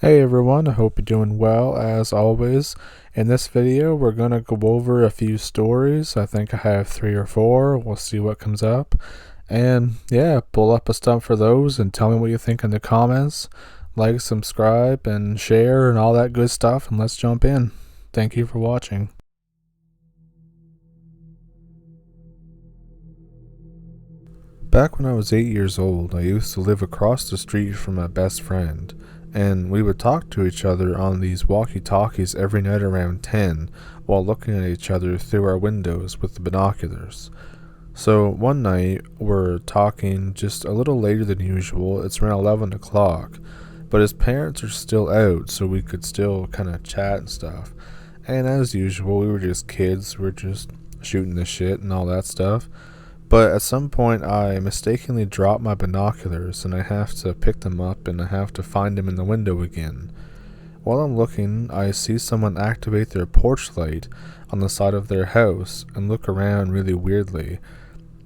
Hey everyone, I hope you're doing well as always. In this video, we're going to go over a few stories. I think I have 3 or 4. We'll see what comes up. And yeah, pull up a stump for those and tell me what you think in the comments. Like, subscribe, and share, and all that good stuff. And let's jump in. Thank you for watching. Back when I was 8 years old, I used to live across the street from my best friend, and we would talk to each other on these walkie-talkies every night around 10 while looking at each other through our windows with the binoculars. So one night, we're talking just a little later than usual. It's around 11 o'clock, but his parents are still out, so we could still kind of chat and stuff. And as usual, we were just kids, we were just shooting the shit and all that stuff. But at some point, I mistakenly drop my binoculars and I have to pick them up and I have to find them in the window again. While I'm looking, I see someone activate their porch light on the side of their house and look around really weirdly.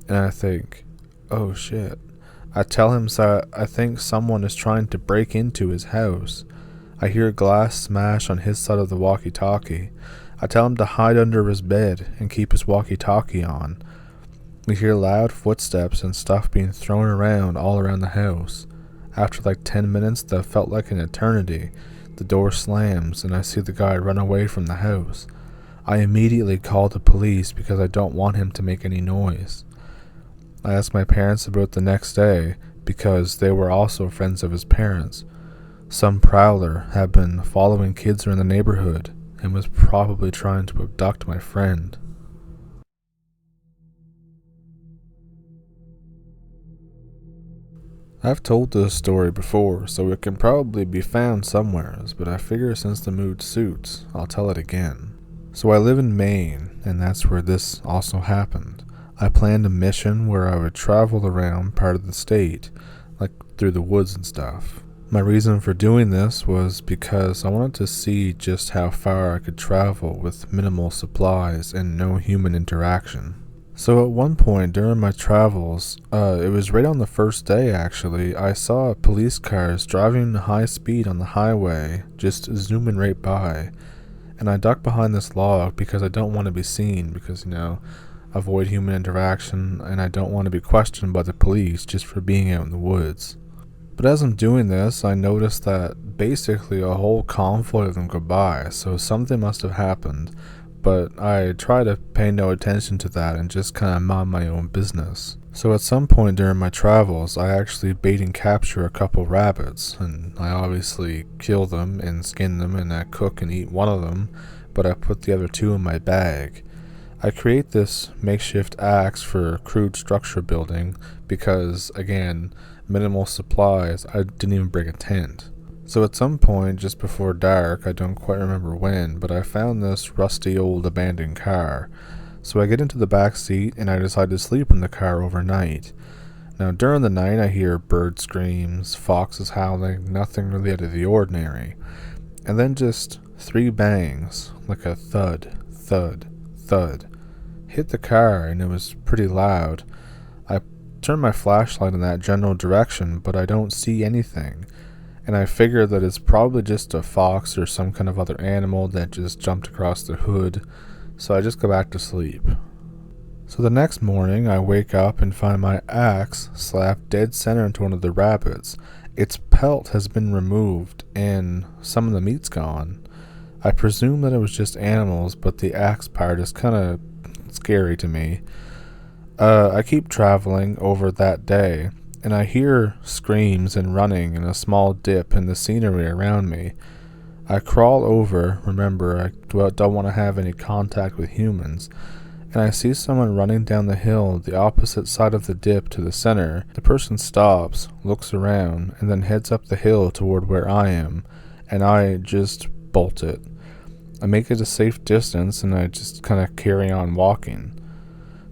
And I think, oh shit. I tell him I think someone is trying to break into his house. I hear glass smash on his side of the walkie-talkie. I tell him to hide under his bed and keep his walkie-talkie on. We hear loud footsteps and stuff being thrown around all around the house. After like 10 minutes that felt like an eternity, the door slams and I see the guy run away from the house. I immediately call the police because I don't want him to make any noise. I ask my parents about the next day because they were also friends of his parents. Some prowler had been following kids around the neighborhood and was probably trying to abduct my friend. I've told this story before, so it can probably be found somewheres, but I figure since the mood suits, I'll tell it again. So I live in Maine, and that's where this also happened. I planned a mission where I would travel around part of the state, like through the woods and stuff. My reason for doing this was because I wanted to see just how far I could travel with minimal supplies and no human interaction. So at one point during my travels, it was right on the first day actually, I saw police cars driving high speed on the highway, just zooming right by. And I ducked behind this log because I don't want to be seen because, avoid human interaction, and I don't want to be questioned by the police just for being out in the woods. But as I'm doing this, I noticed that basically a whole convoy of them go by, so something must have happened. But I try to pay no attention to that and just kind of mind my own business. So at some point during my travels, I actually bait and capture a couple rabbits, and I obviously kill them and skin them and I cook and eat one of them, but I put the other 2 in my bag. I create this makeshift axe for crude structure building because, again, minimal supplies. I didn't even bring a tent. So at some point, just before dark, I don't quite remember when, but I found this rusty old abandoned car. So I get into the back seat and I decide to sleep in the car overnight. Now during the night I hear bird screams, foxes howling, nothing really out of the ordinary. And then just 3 bangs, like a thud, thud, thud, hit the car and it was pretty loud. I turn my flashlight in that general direction, but I don't see anything. And I figure that it's probably just a fox or some kind of other animal that just jumped across the hood, so I just go back to sleep. So the next morning, I wake up and find my axe slapped dead center into one of the rabbits. Its pelt has been removed, and some of the meat's gone. I presume that it was just animals, but the axe part is kind of scary to me. I keep traveling over that day, and I hear screams and running and a small dip in the scenery around me. I crawl over, remember, I don't want to have any contact with humans, and I see someone running down the hill the opposite side of the dip to the center. The person stops, looks around, and then heads up the hill toward where I am, and I just bolt it. I make it a safe distance and I just kind of carry on walking.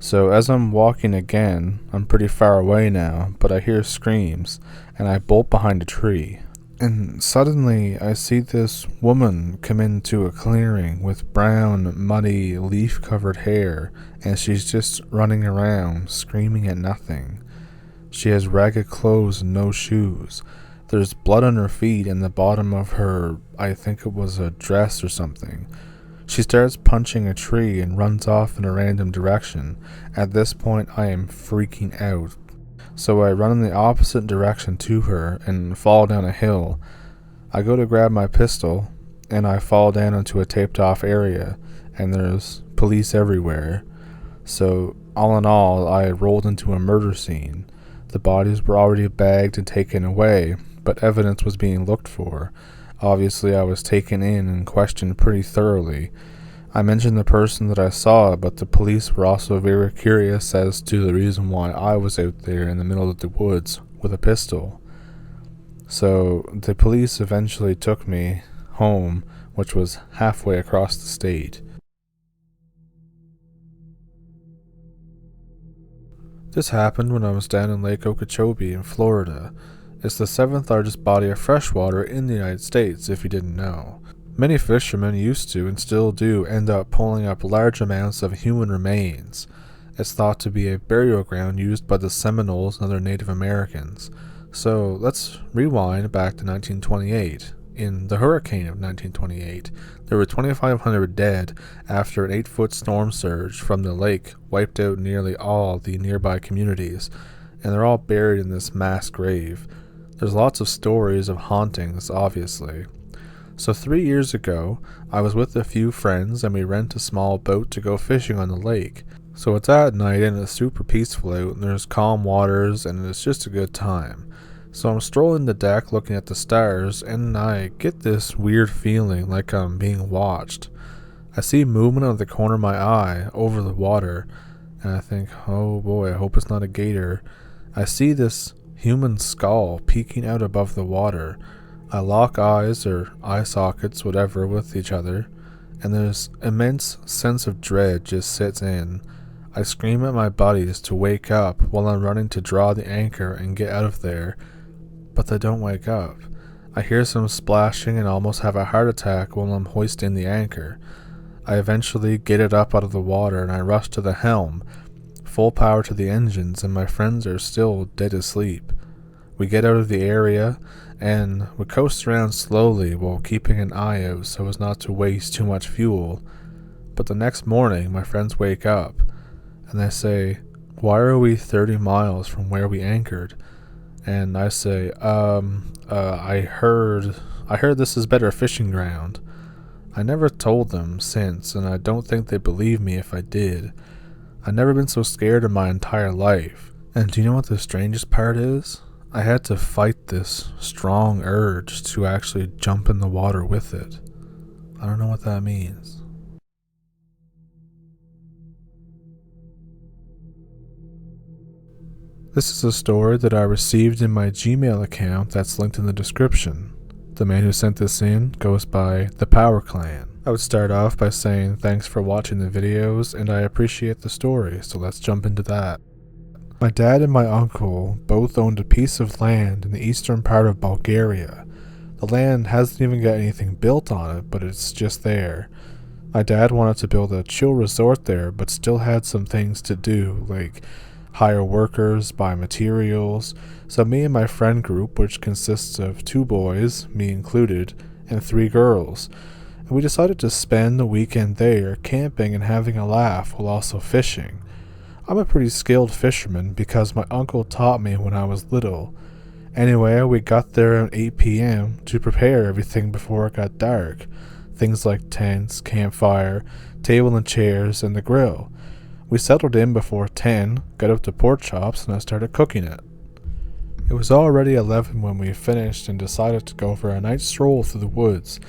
So as I'm walking again, I'm pretty far away now, but I hear screams, and I bolt behind a tree. And suddenly I see this woman come into a clearing with brown, muddy, leaf-covered hair, and she's just running around, screaming at nothing. She has ragged clothes and no shoes. There's blood on her feet and the bottom of her, I think it was a dress or something. She starts punching a tree and runs off in a random direction. At this point, I am freaking out. So I run in the opposite direction to her and fall down a hill. I go to grab my pistol, and I fall down into a taped off area, and there's police everywhere. So all in all, I rolled into a murder scene. The bodies were already bagged and taken away, but evidence was being looked for. Obviously, I was taken in and questioned pretty thoroughly. I mentioned the person that I saw, but the police were also very curious as to the reason why I was out there in the middle of the woods with a pistol. So the police eventually took me home, which was halfway across the state. This happened when I was down in Lake Okeechobee in Florida. It's the 7th largest body of freshwater in the United States, if you didn't know. Many fishermen used to and still do end up pulling up large amounts of human remains. It's thought to be a burial ground used by the Seminoles and other Native Americans. So let's rewind back to 1928. In the hurricane of 1928, there were 2,500 dead after an 8-foot storm surge from the lake wiped out nearly all the nearby communities, and they're all buried in this mass grave. There's lots of stories of hauntings, obviously. So 3 years ago, I was with a few friends and we rent a small boat to go fishing on the lake. So it's at night and it's super peaceful out and there's calm waters and it's just a good time. So I'm strolling the deck looking at the stars and I get this weird feeling like I'm being watched. I see movement out of the corner of my eye over the water and I think, oh boy, I hope it's not a gator. I see this human skull peeking out above the water. I lock eyes or eye sockets, whatever, with each other, and this immense sense of dread just sets in. I scream at my buddies to wake up while I'm running to draw the anchor and get out of there, but they don't wake up. I hear some splashing and almost have a heart attack while I'm hoisting the anchor. I eventually get it up out of the water and I rush to the helm, full power to the engines, and my friends are still dead asleep. We get out of the area and we coast around slowly while keeping an eye out so as not to waste too much fuel. But the next morning my friends wake up and they say, "Why are we 30 miles from where we anchored?" And I say, I heard this is better fishing ground. I never told them since, and I don't think they'd believe me if I did. I've never been so scared in my entire life. And do you know what the strangest part is? I had to fight this strong urge to actually jump in the water with it. I don't know what that means. This is a story that I received in my Gmail account that's linked in the description. The man who sent this in goes by The Power Clan. I would start off by saying thanks for watching the videos and I appreciate the story, so let's jump into that. My dad and my uncle both owned a piece of land in the eastern part of Bulgaria. The land hasn't even got anything built on it, but it's just there. My dad wanted to build a chill resort there, but still had some things to do, like hire workers, buy materials. So me and my friend group, which consists of 2 boys, me included, and 3 girls, and we decided to spend the weekend there camping and having a laugh while also fishing. I'm a pretty skilled fisherman because my uncle taught me when I was little. Anyway, we got there at 8 p.m. to prepare everything before it got dark. Things like tents, campfire, table and chairs, and the grill. We settled in before 10, got out the pork chops, and I started cooking it. It was already 11 when we finished and decided to go for a night stroll through the woods.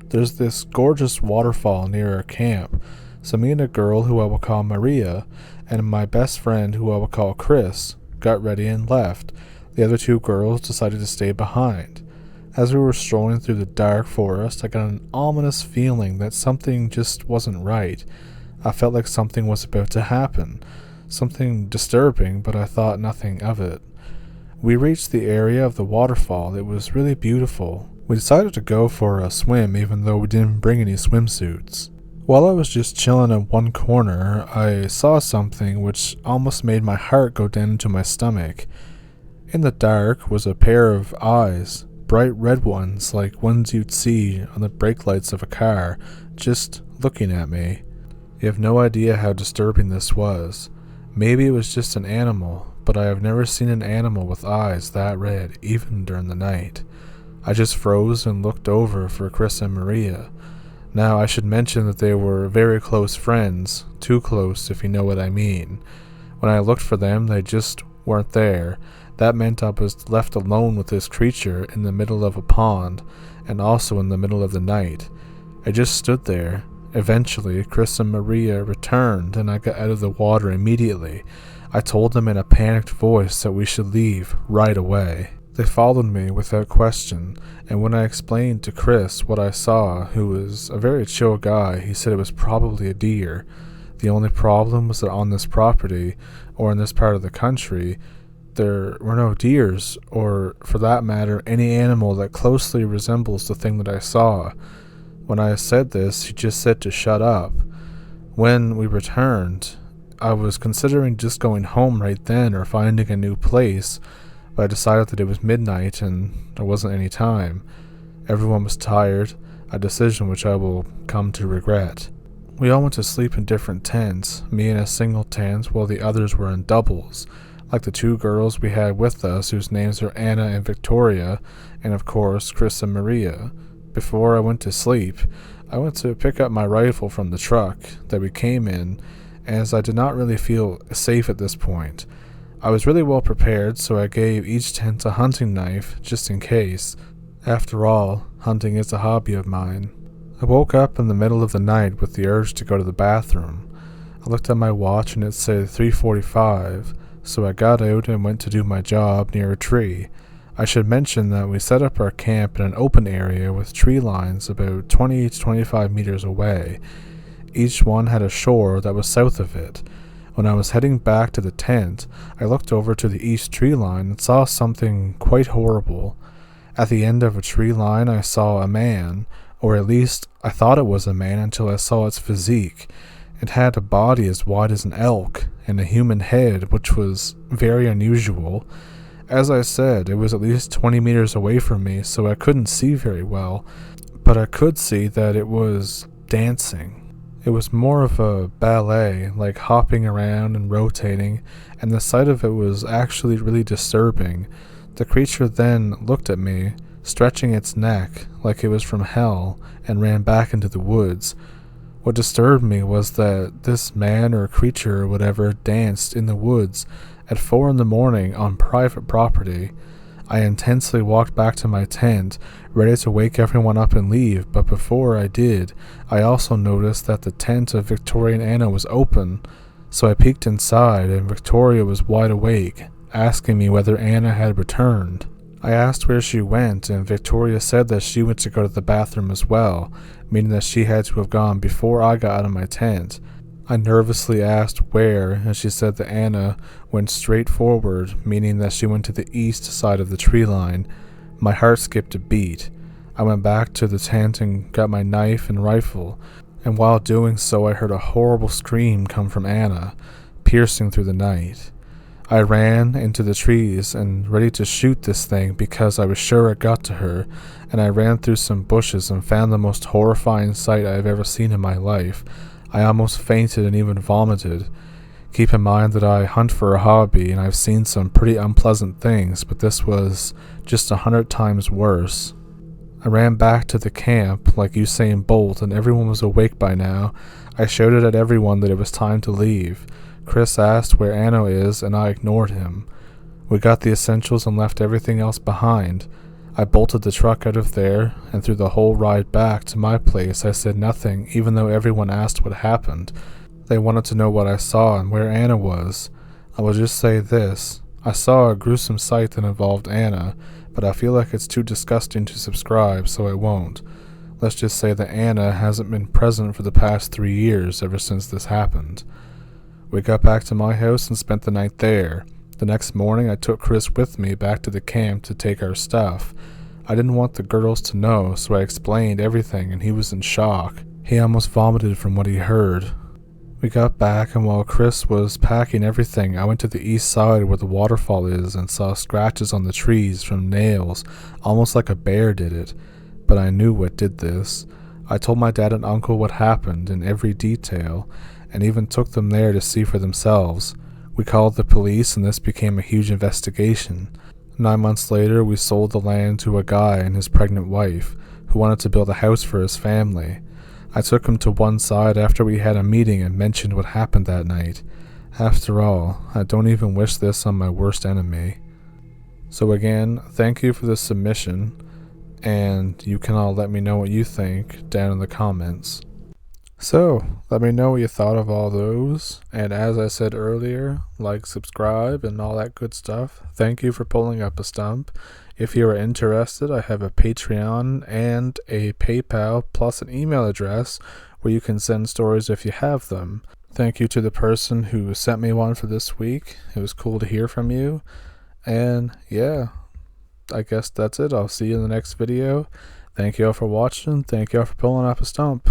There's this gorgeous waterfall near our camp, so me and a girl who I will call Maria, and my best friend who I will call Chris, got ready and left. The other 2 girls decided to stay behind. As we were strolling through the dark forest, I got an ominous feeling that something just wasn't right. I felt like something was about to happen. Something disturbing, but I thought nothing of it. We reached the area of the waterfall. It was really beautiful. We decided to go for a swim even though we didn't bring any swimsuits. While I was just chilling in one corner, I saw something which almost made my heart go down into my stomach. In the dark was a pair of eyes bright red ones like ones you'd see on the brake lights of a car, just looking at me. You have no idea how disturbing this was. Maybe it was just an animal, but I have never seen an animal with eyes that red, even during the night. I just froze and looked over for Chris and Maria. Now, I should mention that they were very close friends, too close if you know what I mean. When I looked for them, they just weren't there. That meant I was left alone with this creature in the middle of a pond, and also in the middle of the night. I just stood there. Eventually, Chris and Maria returned, and I got out of the water immediately. I told them in a panicked voice that we should leave right away. They followed me without question, and when I explained to Chris what I saw, who was a very chill guy, he said it was probably a deer. The only problem was that on this property, or in this part of the country, there were no deers, or, for that matter, any animal that closely resembles the thing that I saw. When I said this, he just said to shut up. When we returned, I was considering just going home right then or finding a new place, but I decided that it was midnight and there wasn't any time. Everyone was tired, a decision which I will come to regret. We all went to sleep in different tents, me in a single tent while the others were in doubles, like the two girls we had with us whose names are Anna and Victoria, and of course Chris and Maria. Before I went to sleep, I went to pick up my rifle from the truck that we came in, as I did not really feel safe at this point. I was really well prepared, so I gave each tent a hunting knife, just in case. After all, hunting is a hobby of mine. I woke up in the middle of the night with the urge to go to the bathroom. I looked at my watch and it said 3:45, so I got out and went to do my job near a tree. I should mention that we set up our camp in an open area with tree lines about 20 to 25 meters away. Each one had a shore that was south of it. When I was heading back to the tent, I looked over to the east tree line and saw something quite horrible. At the end of a tree line, I saw a man, or at least I thought it was a man until I saw its physique. It had a body as wide as an elk, and a human head, which was very unusual. As I said, it was at least 20 meters away from me, so I couldn't see very well, but I could see that it was dancing. It was more of a ballet, like hopping around and rotating, and the sight of it was actually really disturbing. The creature then looked at me, stretching its neck like it was from hell, and ran back into the woods. What disturbed me was that this man or creature or whatever danced in the woods at 4 a.m. on private property. I intensely walked back to my tent, ready to wake everyone up and leave, but before I did, I also noticed that the tent of Victoria and Anna was open, so I peeked inside and Victoria was wide awake, asking me whether Anna had returned. I asked where she went, and Victoria said that she went to go to the bathroom as well, meaning that she had to have gone before I got out of my tent. I nervously asked where, and she said that Anna went straight forward, meaning that she went to the east side of the tree line. My heart skipped a beat. I went back to the tent and got my knife and rifle, and while doing so I heard a horrible scream come from Anna, piercing through the night. I ran into the trees and ready to shoot this thing because I was sure it got to her, and I ran through some bushes and found the most horrifying sight I have ever seen in my life. I almost fainted and even vomited. Keep in mind that I hunt for a hobby and I've seen some pretty unpleasant things, but this was just 100 times worse. I ran back to the camp like Usain Bolt and everyone was awake by now. I shouted at everyone that it was time to leave. Chris asked where Anna is and I ignored him. We got the essentials and left everything else behind. I bolted the truck out of there, and through the whole ride back to my place I said nothing, even though everyone asked what happened. They wanted to know what I saw and where Anna was. I will just say this. I saw a gruesome sight that involved Anna, but I feel like it's too disgusting to subscribe, so I won't. Let's just say that Anna hasn't been present for the past 3 years ever since this happened. We got back to my house and spent the night there. The next morning I took Chris with me back to the camp to take our stuff. I didn't want the girls to know, so I explained everything and he was in shock. He almost vomited from what he heard. We got back, and while Chris was packing everything, I went to the east side where the waterfall is and saw scratches on the trees from nails, almost like a bear did it. But I knew what did this. I told my dad and uncle what happened in every detail, and even took them there to see for themselves. We called the police, and this became a huge investigation. 9 months later, we sold the land to a guy and his pregnant wife, who wanted to build a house for his family. I took him to one side after we had a meeting and mentioned what happened that night. After all, I don't even wish this on my worst enemy. So again, thank you for this submission, and you can all let me know what you think down in the comments. So, let me know what you thought of all those, and as I said earlier, like, subscribe, and all that good stuff. Thank you for pulling up a stump. If you are interested, I have a Patreon and a PayPal plus an email address where you can send stories if you have them. Thank you to the person who sent me one for this week. It was cool to hear from you. And yeah, I guess that's it. I'll see you in the next video. Thank you all for watching. Thank you all for pulling up a stump.